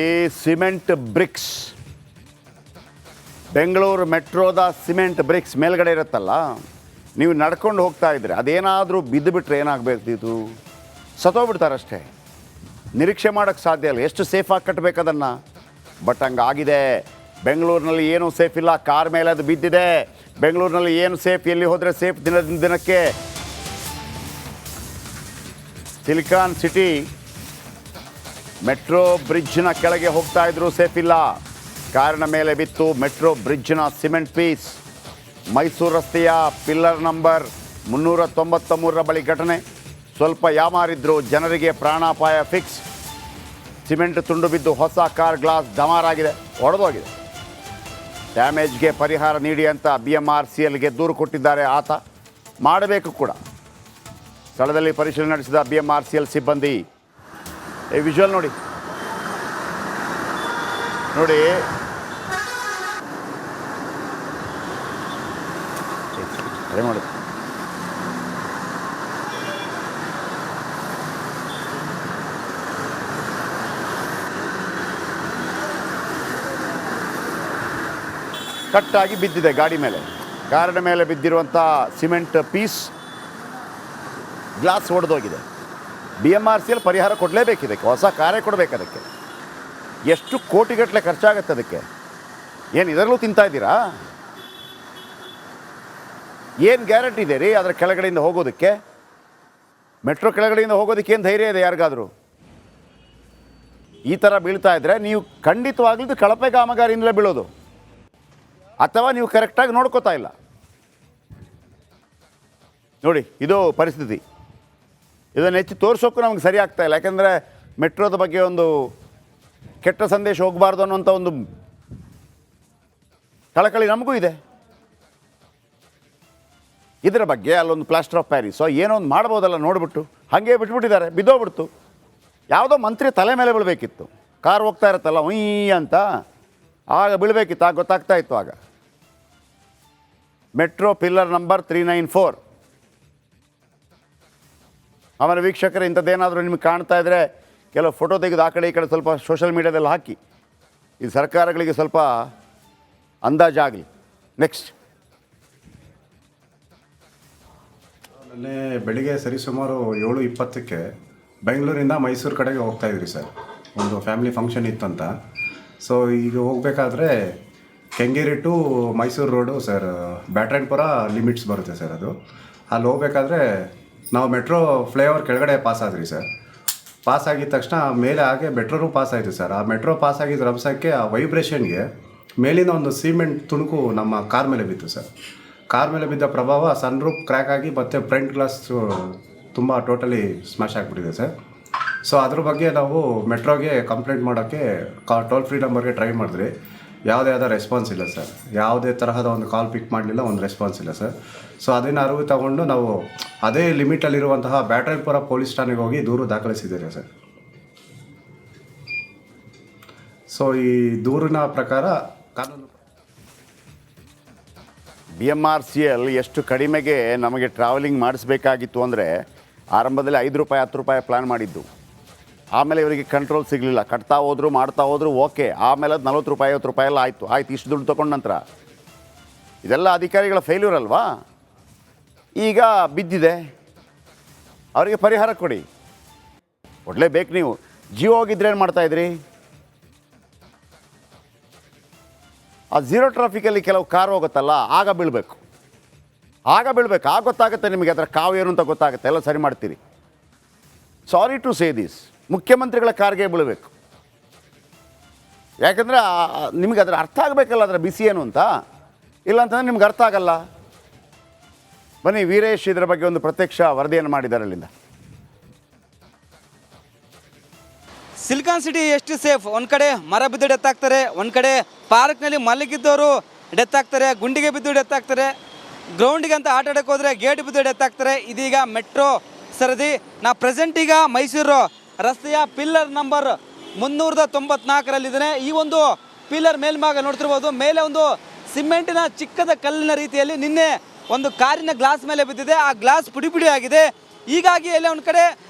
ಈ cement bricks Bengaluru ಮೆಟ್ರೋದ cement bricks ಮೇಲ್ಗಡೆ ಇರುತ್ತಲ್ಲ, ನೀವು ನಡ್ಕೊಂಡು ಹೋಗ್ತಾ ಇದ್ರೆ ಅದೇನಾದರೂ ಬಿದ್ದುಬಿಟ್ರೆ ಏನಾಗಬೇಕಿತ್ತು? ಸತ್ತೋಗ್ಬಿಡ್ತಾರಷ್ಟೇ. ನಿರೀಕ್ಷೆ ಮಾಡೋಕ್ಕೆ ಸಾಧ್ಯ ಇಲ್ಲ ಎಷ್ಟು ಸೇಫಾಗಿ ಕಟ್ಟಬೇಕು ಅದನ್ನು. ಬಟ್ ಹಂಗಾಗಿದೆ. ಬೆಂಗಳೂರಿನಲ್ಲಿ ಏನೂ ಸೇಫ್ ಇಲ್ಲ. ಕಾರ್ ಮೇಲೆ ಅದು ಬಿದ್ದಿದೆ. ಬೆಂಗಳೂರಿನಲ್ಲಿ ಏನು ಸೇಫ್, ಎಲ್ಲಿ ಹೋದರೆ ಸೇಫ್ ದಿನದಿಂದ ದಿನಕ್ಕೆ. ಸಿಲಿಕಾನ್ ಸಿಟಿ ಮೆಟ್ರೋ ಬ್ರಿಡ್ಜ್ನ ಕೆಳಗೆ ಹೋಗ್ತಾ ಇದ್ರು, ಸೇಫ್ ಇಲ್ಲ. ಕಾರಿನ ಮೇಲೆ ಬಿತ್ತು ಮೆಟ್ರೋ ಬ್ರಿಡ್ಜ್ನ ಸಿಮೆಂಟ್ ಪೀಸ್. ಮೈಸೂರು ರಸ್ತೆಯ ಪಿಲ್ಲರ್ ನಂಬರ್ 393 ಬಳಿ ಘಟನೆ. ಸ್ವಲ್ಪ ಯಾಮಾರಿದ್ರು, ಜನರಿಗೆ ಪ್ರಾಣಾಪಾಯ ಫಿಕ್ಸ್. ಸಿಮೆಂಟ್ ತುಂಡು ಬಿದ್ದು ಹೊಸ ಕಾರ್ ಗ್ಲಾಸ್ ಡಮಾರಾಗಿದೆ, ಒಡೆದೋಗಿದೆ. ಡ್ಯಾಮೇಜ್ಗೆ ಪರಿಹಾರ ನೀಡಿ ಅಂತ BMRCLಗೆ ದೂರು ಕೊಟ್ಟಿದ್ದಾರೆ ಆತ. ಮಾಡಬೇಕು ಕೂಡ. ಸ್ಥಳದಲ್ಲಿ ಪರಿಶೀಲನೆ ನಡೆಸಿದ BMRCL ಸಿಬ್ಬಂದಿ. ಈ ವಿಜುವಲ್ ನೋಡಿ ನೋಡಿ ಅದೇ ಮಾಡಿ. ಕಟ್ಟಾಗಿ ಬಿದ್ದಿದೆ ಗಾಡಿ ಮೇಲೆ. ಕಾರಿನ ಮೇಲೆ ಬಿದ್ದಿರುವಂಥ ಸಿಮೆಂಟ್ ಪೀಸ್ ಗ್ಲಾಸ್ ಒಡೆದೋಗಿದೆ. BMRCL ಪರಿಹಾರ ಕೊಡಲೇಬೇಕಿದಕ್ಕೆ, ಹೊಸ ಕಾರೇ ಕೊಡಬೇಕು ಅದಕ್ಕೆ. ಎಷ್ಟು ಕೋಟಿಗಟ್ಟಲೆ ಖರ್ಚಾಗುತ್ತೆ ಅದಕ್ಕೆ. ಏನು ಇದರಲ್ಲೂ ತಿಂತಾ ಇದ್ದೀರಾ? ಏನು ಗ್ಯಾರಂಟಿ ಇದೆ ರೀ ಅದರ ಕೆಳಗಡೆಯಿಂದ ಹೋಗೋದಕ್ಕೆ? ಮೆಟ್ರೋ ಕೆಳಗಡೆಯಿಂದ ಹೋಗೋದಕ್ಕೆ ಏನು ಧೈರ್ಯ ಇದೆ ಯಾರಿಗಾದರೂ? ಈ ಥರ ಬೀಳ್ತಾ ಇದ್ದರೆ ನೀವು ಖಂಡಿತವಾಗ್ಲೂ ಕಳಪೆ ಕಾಮಗಾರಿಯಿಂದಲೇ ಬೀಳೋದು, ಅಥವಾ ನೀವು ಕರೆಕ್ಟಾಗಿ ನೋಡ್ಕೋತಾ ಇಲ್ಲ. ನೋಡಿ ಇದು ಪರಿಸ್ಥಿತಿ. ಇದನ್ನು ಹೆಚ್ಚು ತೋರಿಸೋಕ್ಕೂ ನಮಗೆ ಸರಿ ಆಗ್ತಾ ಇಲ್ಲ. ಯಾಕೆಂದರೆ ಮೆಟ್ರೋದ ಬಗ್ಗೆ ಒಂದು ಕೆಟ್ಟ ಸಂದೇಶ ಹೋಗಬಾರ್ದು ಅನ್ನೋಂಥ ಒಂದು ಕಳಕಳಿ ನಮಗೂ ಇದೆ. ಇದರ ಬಗ್ಗೆ ಅಲ್ಲೊಂದು ಪ್ಲಾಸ್ಟರ್ ಆಫ್ ಪ್ಯಾರಿಸೋ ಏನೋ ಒಂದು ಮಾಡ್ಬೋದಲ್ಲ, ನೋಡಿಬಿಟ್ಟು ಹಾಗೆ ಬಿಟ್ಬಿಟ್ಟಿದ್ದಾರೆ, ಬಿದ್ದೋಗ್ಬಿಡ್ತು. ಯಾವುದೋ ಮಂತ್ರಿ ತಲೆ ಮೇಲೆ ಬೀಳಬೇಕಿತ್ತು. ಕಾರ್ ಹೋಗ್ತಾ ಇರುತ್ತಲ್ಲ ಉಯ್ ಅಂತ, ಆಗ ಬೀಳಬೇಕಿತ್ತು, ಆಗ ಗೊತ್ತಾಗ್ತಾ ಇತ್ತು. ಆಗ ಮೆಟ್ರೋ ಪಿಲ್ಲರ್ ನಂಬರ್ 394. ಅವರ ವೀಕ್ಷಕರು ಇಂಥದ್ದೇನಾದರೂ ನಿಮಗೆ ಕಾಣ್ತಾ ಇದ್ದರೆ ಕೆಲವು ಫೋಟೋ ತೆಗೆದು ಆ ಕಡೆ ಈ ಕಡೆ ಸ್ವಲ್ಪ ಸೋಷಲ್ ಮೀಡಿಯಾದಲ್ಲಿ ಹಾಕಿ. ಈ ಸರ್ಕಾರಗಳಿಗೆ ಸ್ವಲ್ಪ ಅಂದಾಜಾಗಲಿ. ನೆಕ್ಸ್ಟ್, ನಿನ್ನೆ ಬೆಳಿಗ್ಗೆ ಸರಿಸುಮಾರು 7:20ಕ್ಕೆ ಬೆಂಗಳೂರಿಂದ ಮೈಸೂರು ಕಡೆಗೆ ಹೋಗ್ತಾಯಿದ್ರಿ ಸರ್. ಒಂದು ಫ್ಯಾಮಿಲಿ ಫಂಕ್ಷನ್ ಇತ್ತಂತ. ಸೊ ಈಗ ಹೋಗಬೇಕಾದ್ರೆ Kengeri to Mysuru road sir, Byatarayanapura limits ಬರುತ್ತೆ ಸರ್. ಅದು ಅಲ್ಲಿ ಹೋಗ್ಬೇಕಾದ್ರೆ ನಾವು ಮೆಟ್ರೋ ಫ್ಲೈಓವರ್ ಕೆಳಗಡೆ ಪಾಸ್ ಆದ್ರಿ ಸರ್. ಪಾಸ್ ಆಗಿದ ತಕ್ಷಣ ಮೇಲೆ ಹಾಗೆ ಮೆಟ್ರೋನು ಪಾಸ್ ಆಯಿತು ಸರ್. ಆ ಮೆಟ್ರೋ ಪಾಸ್ ಆಗಿದ್ದ ರಭಸಕ್ಕೆ ಆ ವೈಬ್ರೇಷನ್ಗೆ ಮೇಲಿನ ಒಂದು ಸಿಮೆಂಟ್ ತುಣುಕು ನಮ್ಮ ಕಾರ್ ಮೇಲೆ ಬಿತ್ತು ಸರ್. ಕಾರ್ ಮೇಲೆ ಬಿದ್ದ ಪ್ರಭಾವ ಸನ್ ರೂಫ್ ಕ್ರ್ಯಾಕ್ ಆಗಿ ಮತ್ತು ಫ್ರಂಟ್ ಗ್ಲಾಸ್ ತುಂಬ ಟೋಟಲಿ ಸ್ಮ್ಯಾಶ್ ಆಗಿಬಿಟ್ಟಿದೆ ಸರ್. ಸೊ ಅದ್ರ ಬಗ್ಗೆ ನಾವು ಮೆಟ್ರೋಗೆ ಕಂಪ್ಲೇಂಟ್ ಮಾಡೋಕ್ಕೆ ಟೋಲ್ ಫ್ರೀ ನಂಬರ್ಗೆ ಟ್ರೈ ಮಾಡಿದ್ರಿ. ಯಾವುದೇ ಆದ ರೆಸ್ಪಾನ್ಸ್ ಇಲ್ಲ ಸರ್. ಯಾವುದೇ ತರಹದ ಒಂದು ಕಾಲ್ ಪಿಕ್ ಮಾಡಲಿಲ್ಲ, ಒಂದು ರೆಸ್ಪಾನ್ಸ್ ಇಲ್ಲ ಸರ್. ಸೊ ಅದನ್ನು ಅರಿವು ತಗೊಂಡು ನಾವು ಅದೇ ಲಿಮಿಟಲ್ಲಿರುವಂತಹ ಬ್ಯಾಟ್ರಾಯನಪುರ ಪೊಲೀಸ್ ಠಾಣೆಗೆ ಹೋಗಿ ದೂರು ದಾಖಲಿಸಿದ್ದೇವೆ ಸರ್. ಸೊ ಈ ದೂರಿನ ಪ್ರಕಾರ ಕಾನೂನು BMRCL ಎಷ್ಟು ಕಡಿಮೆಗೆ ನಮಗೆ ಟ್ರಾವೆಲಿಂಗ್ ಮಾಡಿಸ್ಬೇಕಾಗಿತ್ತು ಅಂದರೆ, ಆರಂಭದಲ್ಲಿ 5 ರೂಪಾಯಿ 10 ರೂಪಾಯಿ ಪ್ಲ್ಯಾನ್ ಮಾಡಿದ್ದು. ಆಮೇಲೆ ಇವರಿಗೆ ಕಂಟ್ರೋಲ್ ಸಿಗಲಿಲ್ಲ. ಕಟ್ತಾ ಹೋದ್ರು, ಮಾಡ್ತಾ ಹೋದ್ರು, ಓಕೆ. ಆಮೇಲೆ ಅದು 40 ರೂಪಾಯಿ 50 ರೂಪಾಯಿ ಎಲ್ಲ ಆಯಿತು. ಇಷ್ಟು ದುಡ್ಡು ತೊಗೊಂಡ ನಂತರ ಇದೆಲ್ಲ ಅಧಿಕಾರಿಗಳ ಫೇಲ್ಯೂರ್ ಅಲ್ವಾ? ಈಗ ಬಿದ್ದಿದೆ, ಅವರಿಗೆ ಪರಿಹಾರ ಕೊಡಿ, ಕೊಡಲೇಬೇಕು. ನೀವು ಜಿಯೋ ಹೋಗಿದ್ರೆ ಏನು ಮಾಡ್ತಾಯಿದ್ರಿ? ಆ ಝೀರೋ ಟ್ರಾಫಿಕಲ್ಲಿ ಕೆಲವು ಕಾರ್ ಹೋಗುತ್ತಲ್ಲ, ಆಗ ಬೀಳಬೇಕು. ಆಗ ಗೊತ್ತಾಗುತ್ತೆ ನಿಮಗೆ ಅದರ ಕಾವು ಏನು ಅಂತ ಗೊತ್ತಾಗುತ್ತೆ, ಎಲ್ಲ ಸರಿ ಮಾಡ್ತೀರಿ. ಸಾರಿ ಟು ಸೇ ದಿಸ್, ಮುಖ್ಯಮಂತ್ರಿಗಳ ಕಾರ್ಗೆ ಬೀಳಬೇಕು. ಯಾಕಂದರೆ ನಿಮಗೆ ಅದರ ಅರ್ಥ ಆಗಬೇಕಲ್ಲ, ಅದರ ಬಿಸಿ ಏನು ಅಂತ. ಇಲ್ಲ ಅಂತಂದರೆ ನಿಮ್ಗೆ ಅರ್ಥ ಆಗಲ್ಲ. ಬನ್ನಿ, ವೀರೇಶ್ ಇದರ ಬಗ್ಗೆ ಒಂದು ಪ್ರತ್ಯಕ್ಷ ವರದಿಯನ್ನು ಮಾಡಿದ್ದಾರೆ ಅಲ್ಲಿಂದ. ಸಿಲಿಕಾನ್ ಸಿಟಿ ಎಷ್ಟು ಸೇಫ್? ಒಂದು ಕಡೆ ಮರ ಬಿದ್ದು ಡೆತ್ ಆಗ್ತಾರೆ, ಒಂದು ಕಡೆ ಪಾರ್ಕ್ನಲ್ಲಿ ಮಲಗಿದ್ದವರು ಡೆತ್ ಆಗ್ತಾರೆ, ಗುಂಡಿಗೆ ಬಿದ್ದು ಡೆತ್ ಆಗ್ತಾರೆ, ಗ್ರೌಂಡಿಗೆ ಅಂತ ಆಟ ಆಡೋಕ್ಕೆ ಹೋದರೆ ಗೇಟ್ ಬಿದ್ದು ಡೆತ್ ಆಗ್ತಾರೆ. ಇದೀಗ ಮೆಟ್ರೋ ಸರದಿ. ನಾ ಪ್ರೆಸೆಂಟ್ ಈಗ ಮೈಸೂರು ರಸ್ತೆಯ ಪಿಲ್ಲರ್ ನಂಬರ್ 394ರಲ್ಲಿದ್ದೇನೆ. ಈ ಒಂದು ಪಿಲ್ಲರ್ ಮೇಲ್ಭಾಗ ನೋಡ್ತಿರ್ಬೋದು, ಮೇಲೆ ಒಂದು ಸಿಮೆಂಟಿನ ಚಿಕ್ಕದ ಕಲ್ಲಿನ ರೀತಿಯಲ್ಲಿ ನಿನ್ನೆ ಒಂದು ಕಾರಿನ ಗ್ಲಾಸ್ ಮೇಲೆ ಬಿದ್ದಿದೆ. ಆ ಗ್ಲಾಸ್ ಪುಡಿ ಆಗಿದೆ. ಹೀಗಾಗಿ ಎಲ್ಲ ಒಂದು ಕಡೆ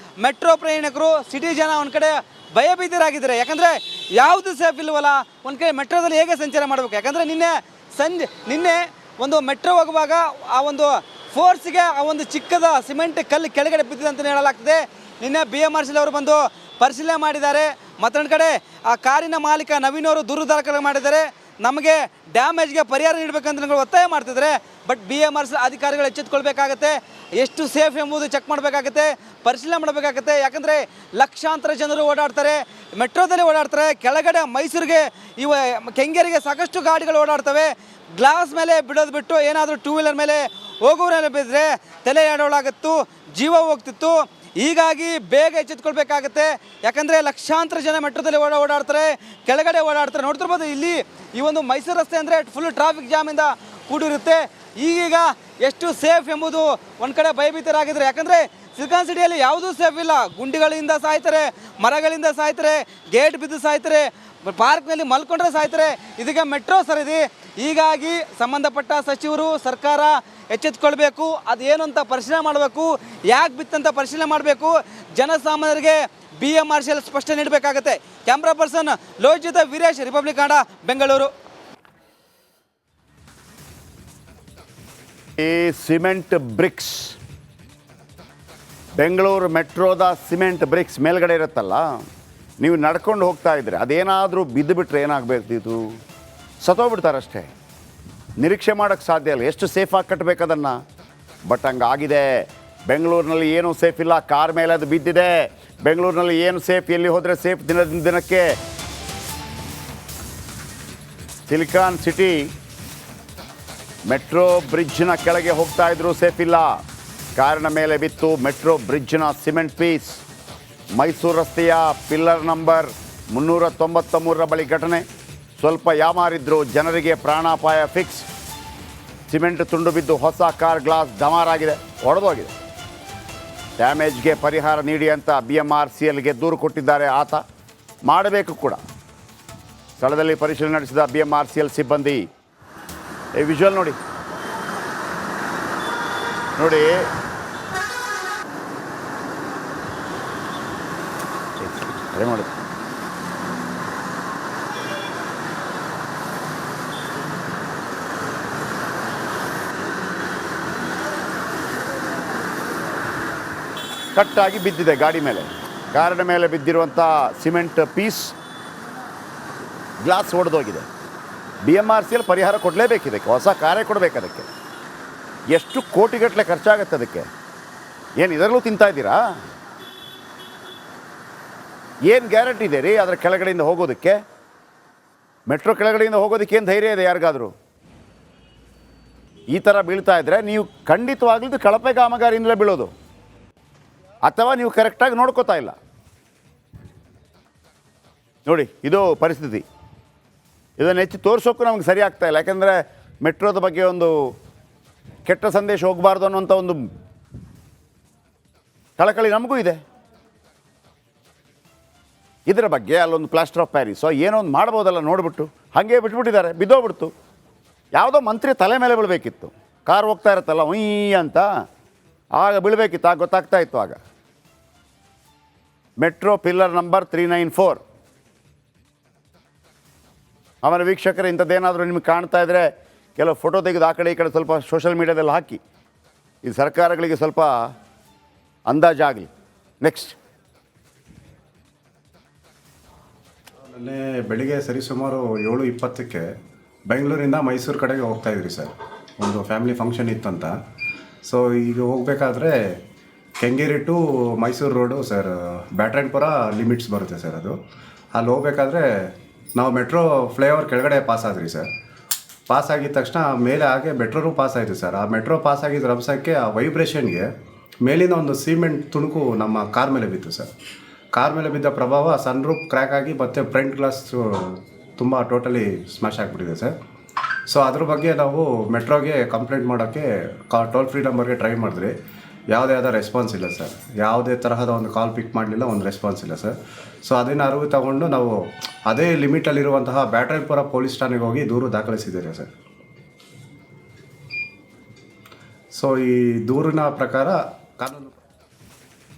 ಮೆಟ್ರೋ ಪ್ರಯಾಣಿಕರು, ಸಿಟಿ ಜನ ಒಂದು ಕಡೆ ಭಯಭೀತರಾಗಿದ್ದಾರೆ. ಯಾಕಂದರೆ ಯಾವುದು ಸೇಫ್ ಇಲ್ವಲ್ಲ. ಒಂದು ಕಡೆ ಮೆಟ್ರೋದಲ್ಲಿ ಹೇಗೆ ಸಂಚಾರ ಮಾಡಬೇಕು? ಯಾಕಂದರೆ ನಿನ್ನೆ ಒಂದು ಮೆಟ್ರೋ ಹೋಗುವಾಗ ಆ ಒಂದು ಫೋರ್ಸ್ಗೆ ಆ ಒಂದು ಚಿಕ್ಕದ ಸಿಮೆಂಟ್ ಕಲ್ಲು ಕೆಳಗಡೆ ಬಿದ್ದಿದೆ ಅಂತಲೇ ಹೇಳಲಾಗ್ತದೆ. ನಿನ್ನೆ BMRCL ಅವರು ಬಂದು ಪರಿಶೀಲನೆ ಮಾಡಿದ್ದಾರೆ. ಮತ್ತೊಂದು ಕಡೆ ಆ ಕಾರಿನ ಮಾಲೀಕ ನವೀನ್ ಅವರು ದೂರು ದಾಖಲೆ ಮಾಡಿದ್ದಾರೆ. ನಮಗೆ ಡ್ಯಾಮೇಜ್ಗೆ ಪರಿಹಾರ ನೀಡಬೇಕಂತ ಒತ್ತಾಯ ಮಾಡ್ತಿದ್ದಾರೆ. ಬಟ್ BMRCL ಅಧಿಕಾರಿಗಳು ಎಚ್ಚೆತ್ತುಕೊಳ್ಬೇಕಾಗತ್ತೆ. ಎಷ್ಟು ಸೇಫ್ ಎಂಬುದು ಚೆಕ್ ಮಾಡಬೇಕಾಗತ್ತೆ, ಪರಿಶೀಲನೆ ಮಾಡಬೇಕಾಗತ್ತೆ. ಯಾಕಂದರೆ ಲಕ್ಷಾಂತರ ಜನರು ಓಡಾಡ್ತಾರೆ, ಮೆಟ್ರೋದಲ್ಲಿ ಓಡಾಡ್ತಾರೆ. ಕೆಳಗಡೆ ಮೈಸೂರಿಗೆ ಕೆಂಗೇರಿಗೆ ಸಾಕಷ್ಟು ಗಾಡಿಗಳು ಓಡಾಡ್ತವೆ. ಗ್ಲಾಸ್ ಮೇಲೆ ಬಿಡೋದು ಬಿಟ್ಟು ಏನಾದರೂ ಟೂ ವೀಲರ್ ಮೇಲೆ ಹೋಗೋರಲ್ಲಿ ಬಿದ್ದರೆ ತಲೆ ಎಡವಳಾಗತ್ತು, ಜೀವ ಹೋಗ್ತಿತ್ತು. ಹೀಗಾಗಿ ಬೇಗ ಎಚ್ಚೆತ್ತುಕೊಳ್ಬೇಕಾಗತ್ತೆ. ಯಾಕಂದರೆ ಲಕ್ಷಾಂತರ ಜನ ಮೆಟ್ರೋದಲ್ಲಿ ಓಡಾಡ್ತಾರೆ, ಕೆಳಗಡೆ ಓಡಾಡ್ತಾರೆ. ನೋಡ್ತಿರ್ಬೋದು ಇಲ್ಲಿ ಈ ಒಂದು ಮೈಸೂರು ರಸ್ತೆ ಅಂದರೆ ಫುಲ್ ಟ್ರಾಫಿಕ್ ಜಾಮಿಂದ ಕೂಡಿರುತ್ತೆ. ಈಗೀಗ ಎಷ್ಟು ಸೇಫ್ ಎಂಬುದು ಒಂದು ಕಡೆ ಭಯಭೀತರಾಗಿದ್ದಾರೆ. ಯಾಕಂದರೆ ಸಿಲಿಕಾನ್ ಸಿಟಿಯಲ್ಲಿ ಯಾವುದೂ ಸೇಫ್ ಇಲ್ಲ. ಗುಂಡಿಗಳಿಂದ ಸಾಯ್ತಾರೆ, ಮರಗಳಿಂದ ಸಾಯ್ತಾರೆ, ಗೇಟ್ ಬಿದ್ದು ಸಾಯ್ತಾರೆ, ಪಾರ್ಕ್ನಲ್ಲಿ ಮಲ್ಕೊಂಡ್ರೆ ಸಾಯ್ತಾರೆ. ಇದಕ್ಕೆ ಮೆಟ್ರೋ ಸರಿದಿ. ಹೀಗಾಗಿ ಸಂಬಂಧಪಟ್ಟ ಸಚಿವರು, ಸರ್ಕಾರ ಎಚ್ಚೆತ್ತುಕೊಳ್ಬೇಕು. ಅದೇನು ಅಂತ ಪರಿಶೀಲನೆ ಮಾಡಬೇಕು, ಯಾಕೆ ಬಿತ್ತಂತ ಪರಿಶೀಲನೆ ಮಾಡಬೇಕು. ಜನಸಾಮಾನ್ಯರಿಗೆ BMRCL ಸ್ಪಷ್ಟನೆ ನೀಡಬೇಕಾಗತ್ತೆ. ಕ್ಯಾಮ್ರಾ ಪರ್ಸನ್ ಲೋಹಿತ್ ಜೊತೆ ವೀರೇಶ್, ರಿಪಬ್ಲಿಕ್ ಕನ್ನಡ, ಬೆಂಗಳೂರು. ಈ ಸಿಮೆಂಟ್ ಬ್ರಿಕ್ಸ್, ಬೆಂಗಳೂರು ಮೆಟ್ರೋದ ಸಿಮೆಂಟ್ ಬ್ರಿಕ್ಸ್ ಮೇಲ್ಗಡೆ ಇರುತ್ತಲ್ಲ, ನೀವು ನಡ್ಕೊಂಡು ಹೋಗ್ತಾ ಇದ್ರೆ ಅದೇನಾದರೂ ಬಿದ್ದುಬಿಟ್ರೆ ಏನಾಗಬೇಕಿತ್ತು? ಸತ್ತೋಗ್ಬಿಡ್ತಾರಷ್ಟೇ. ನಿರೀಕ್ಷೆ ಮಾಡೋಕ್ಕೆ ಸಾಧ್ಯ ಇಲ್ಲ ಎಷ್ಟು ಸೇಫಾಗಿ ಕಟ್ಟಬೇಕು ಅದನ್ನು. ಬಟ್ ಹಂಗಾಗಿದೆ. ಬೆಂಗಳೂರಿನಲ್ಲಿ ಏನೂ ಸೇಫ್ ಇಲ್ಲ. ಕಾರ್ ಮೇಲೆ ಅದು ಬಿದ್ದಿದೆ. ಬೆಂಗಳೂರಿನಲ್ಲಿ ಏನು ಸೇಫ್, ಎಲ್ಲಿ ಹೋದರೆ ಸೇಫ್? ದಿನದಿಂದ ದಿನಕ್ಕೆ ಸಿಲಿಕಾನ್ ಸಿಟಿ ಮೆಟ್ರೋ ಬ್ರಿಡ್ಜ್ನ ಕೆಳಗೆ ಹೋಗ್ತಾ ಇದ್ರು, ಸೇಫ್ ಇಲ್ಲ. ಕಾರಿನ ಮೇಲೆ ಬಿತ್ತು ಮೆಟ್ರೋ ಬ್ರಿಡ್ಜ್ನ ಸಿಮೆಂಟ್ ಪೀಸ್. ಮೈಸೂರು ರಸ್ತೆಯ ಪಿಲ್ಲರ್ ನಂಬರ್ 393 ಬಳಿ ಘಟನೆ. ಸ್ವಲ್ಪ ಯಾಮಾರಿದ್ರು, ಜನರಿಗೆ ಪ್ರಾಣಾಪಾಯ ಫಿಕ್ಸ್. ಸಿಮೆಂಟ್ ತುಂಡು ಬಿದ್ದು ಹೊಸ ಕಾರ್ ಗ್ಲಾಸ್ ಡಮಾರಾಗಿದೆ, ಒಡೆದೋಗಿದೆ. ಡ್ಯಾಮೇಜ್ಗೆ ಪರಿಹಾರ ನೀಡಿ ಅಂತ BMRCLಗೆ ದೂರು ಕೊಟ್ಟಿದ್ದಾರೆ ಆತ. ಮಾಡಬೇಕು ಕೂಡ. ಸ್ಥಳದಲ್ಲಿ ಪರಿಶೀಲನೆ ನಡೆಸಿದ BMRCL ಸಿಬ್ಬಂದಿ. ಈ ವಿಜುವಲ್ ನೋಡಿ ಅದೇ ಮಾಡಿ. ಕಟ್ಟಾಗಿ ಬಿದ್ದಿದೆ ಗಾಡಿ ಮೇಲೆ. ಕಾರಿನ ಮೇಲೆ ಬಿದ್ದಿರುವಂಥ ಸಿಮೆಂಟ್ ಪೀಸ್ ಗ್ಲಾಸ್ ಒಡೆದೋಗಿದೆ. BMRCL ಪರಿಹಾರ ಕೊಡಲೇಬೇಕು ಇದಕ್ಕೆ, ಹೊಸ ಕಾರೇ ಕೊಡಬೇಕು ಅದಕ್ಕೆ. ಎಷ್ಟು ಕೋಟಿಗಟ್ಟಲೆ ಖರ್ಚಾಗತ್ತೆ ಅದಕ್ಕೆ. ಏನು ಇದರಲ್ಲೂ ತಿಂತಾ ಇದ್ದೀರಾ? ಏನು ಗ್ಯಾರಂಟಿ ಇದೆ ರೀ ಅದರ ಕೆಳಗಡೆಯಿಂದ ಹೋಗೋದಕ್ಕೆ? ಮೆಟ್ರೋ ಕೆಳಗಡೆಯಿಂದ ಹೋಗೋದಕ್ಕೆ ಏನು ಧೈರ್ಯ ಇದೆ ಯಾರಿಗಾದರೂ? ಈ ಥರ ಬೀಳ್ತಾ ಇದ್ದರೆ ನೀವು ಖಂಡಿತವಾಗ್ಲೂ ಕಳಪೆ ಕಾಮಗಾರಿಯಿಂದಲೇ ಬೀಳೋದು, ಅಥವಾ ನೀವು ಕರೆಕ್ಟಾಗಿ ನೋಡ್ಕೋತಾ ಇಲ್ಲ. ನೋಡಿ ಇದು ಪರಿಸ್ಥಿತಿ. ಇದನ್ನು ಹೆಚ್ಚು ತೋರಿಸೋಕ್ಕೂ ನಮಗೆ ಸರಿ ಆಗ್ತಾ ಇಲ್ಲ. ಯಾಕೆಂದರೆ ಮೆಟ್ರೋದ ಬಗ್ಗೆ ಒಂದು ಕೆಟ್ಟ ಸಂದೇಶ ಹೋಗಬಾರ್ದು ಅನ್ನೋಂಥ ಒಂದು ಕಳಕಳಿ ನಮಗೂ ಇದೆ. ಇದರ ಬಗ್ಗೆ ಅಲ್ಲೊಂದು ಪ್ಲಾಸ್ಟರ್ ಆಫ್ ಪ್ಯಾರಿಸೋ ಏನೋ ಒಂದು ಮಾಡ್ಬೋದಲ್ಲ, ನೋಡಿಬಿಟ್ಟು ಹಾಗೆ ಬಿಟ್ಬಿಟ್ಟಿದ್ದಾರೆ, ಬಿದ್ದೋಗ್ಬಿಡ್ತು. ಯಾವುದೋ ಮಂತ್ರಿ ತಲೆ ಮೇಲೆ ಬೀಳಬೇಕಿತ್ತು. ಕಾರ್ ಹೋಗ್ತಾ ಇರುತ್ತಲ್ಲ ಉಯ್ ಅಂತ, ಆಗ ಬೀಳಬೇಕಿತ್ತು, ಆಗ ಗೊತ್ತಾಗ್ತಾ ಇತ್ತು. ಆಗ ಮೆಟ್ರೋ ಪಿಲ್ಲರ್ ನಂಬರ್ 394. ಆಮೇಲೆ ವೀಕ್ಷಕರು ಇಂಥದ್ದೇನಾದರೂ ನಿಮಗೆ ಕಾಣ್ತಾ ಇದ್ದರೆ ಕೆಲವು ಫೋಟೋ ತೆಗೆದು ಆ ಕಡೆ ಈ ಕಡೆ ಸ್ವಲ್ಪ ಸೋಷಲ್ ಮೀಡಿಯಾದಲ್ಲಿ ಹಾಕಿ. ಈ ಸರ್ಕಾರಗಳಿಗೆ ಸ್ವಲ್ಪ ಅಂದಾಜಾಗಲಿ. ನೆಕ್ಸ್ಟ್, ನಿನ್ನೆ ಬೆಳಿಗ್ಗೆ ಸರಿಸುಮಾರು 7:20ಕ್ಕೆ ಬೆಂಗಳೂರಿಂದ ಮೈಸೂರು ಕಡೆಗೆ ಹೋಗ್ತಾಯಿದ್ರಿ ಸರ್. ಒಂದು ಫ್ಯಾಮಿಲಿ ಫಂಕ್ಷನ್ ಇತ್ತಂತ. ಸೊ ಈಗ ಹೋಗಬೇಕಾದ್ರೆ Kengeri to Mysuru road sir, Byatarayanapura limits ಬರುತ್ತೆ ಸರ್ ಅದು. ಅಲ್ಲಿ ಹೋಗ್ಬೇಕಾದ್ರೆ ನಾವು ಮೆಟ್ರೋ ಫ್ಲೈಓವರ್ ಕೆಳಗಡೆ ಪಾಸ್ ಆದ್ರಿ ಸರ್. ಪಾಸ್ ಆಗಿದ ತಕ್ಷಣ ಮೇಲೆ ಹಾಗೆ ಮೆಟ್ರೋನು ಪಾಸ್ ಆಯಿತು ಸರ್. ಆ ಮೆಟ್ರೋ ಪಾಸ್ ಆಗಿದ್ದ ರಭಸಕ್ಕೆ ಆ ವೈಬ್ರೇಷನ್ಗೆ ಮೇಲಿನ ಒಂದು ಸಿಮೆಂಟ್ ತುಣುಕು ನಮ್ಮ ಕಾರ್ ಮೇಲೆ ಬಿತ್ತು ಸರ್. ಕಾರ್ ಮೇಲೆ ಬಿದ್ದ ಪ್ರಭಾವ ಸನ್ ರೂಫ್ ಕ್ರ್ಯಾಕ್ ಆಗಿ ಮತ್ತು ಫ್ರಂಟ್ ಗ್ಲಾಸ್ ತುಂಬ ಟೋಟಲಿ ಸ್ಮ್ಯಾಶ್ ಆಗಿಬಿಟ್ಟಿದೆ ಸರ್. ಸೊ ಅದ್ರ ಬಗ್ಗೆ ನಾವು ಮೆಟ್ರೋಗೆ ಕಂಪ್ಲೇಂಟ್ ಮಾಡೋಕ್ಕೆ ಟೋಲ್ ಫ್ರೀ ನಂಬರ್ಗೆ ಟ್ರೈ ಮಾಡಿದ್ರಿ. ಯಾವುದೇ ಆದ ರೆಸ್ಪಾನ್ಸ್ ಇಲ್ಲ ಸರ್. ಯಾವುದೇ ತರಹದ ಒಂದು ಕಾಲ್ ಪಿಕ್ ಮಾಡಲಿಲ್ಲ, ಒಂದು ರೆಸ್ಪಾನ್ಸ್ ಇಲ್ಲ ಸರ್. ಸೊ ಅದನ್ನು ಅರಿವು ತಗೊಂಡು ನಾವು ಅದೇ ಲಿಮಿಟಲ್ಲಿರುವಂತಹ ಬ್ಯಾಟ್ರಾಯನಪುರ ಪೊಲೀಸ್ ಠಾಣೆಗೆ ಹೋಗಿ ದೂರು ದಾಖಲಿಸಿದ್ದೇವೆ ಸರ್. ಸೊ ಈ ದೂರಿನ ಪ್ರಕಾರ ಕಾನೂನು